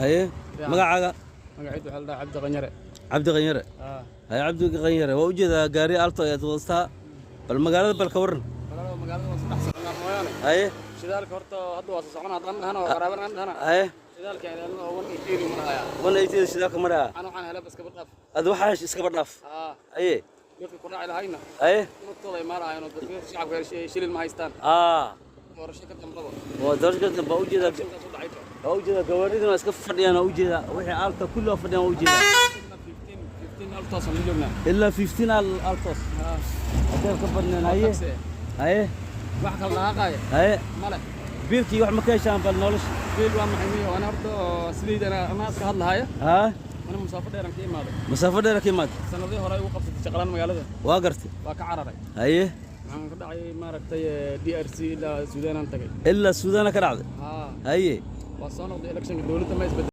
haye magacaaga magaciidu waxa la dhahaa Cabdi Qanyare Cabdi Qanyare haye Cabdi Qanyare waa u jeedaa gaari alto ay wadastaa bal magaalada bal ka waran magaalada waa saddex sano mooyaane haye shidaalka horta hadda waa socon hadan dhahana waa qaraaban dhahana haye shidaalka ilaalada oo 180 maraya 180 shidaalka maraya ana waxaan helay bas ka badaf ad waxa iska badaf haye dadka ku dhacay lahayna haye naftood ay maarayaan oo dadka shacabka shilin ma haystaan doorasho ka damqado waa doorasho ka dambe u jeedaa gawaridina iska fadhiyaan u jeedaa wixii alta kullu fadhiyaan u jeedaa 15 altos aan joogna illa 15 altos hadal ka badnaan haye wax kala dhaqaaqay haye male biilkii wax ma ka heshaan bal nolosh biil waa maxay miyo ana horta sideedana ama iska hadlaaya أنا مسافر ديران كي ماذا؟ مسافر ديران كي ماذا؟ سنة ذي هراي وقفت شغلان مقالة. واقرت. وكعرري. أيه. عن كذا عي ما ركتي DRC إلى السودان أنتقي. إلا السودان كرعد. أيه. أيه. وصلنا ضد إلكشن الدولة ما يثبت.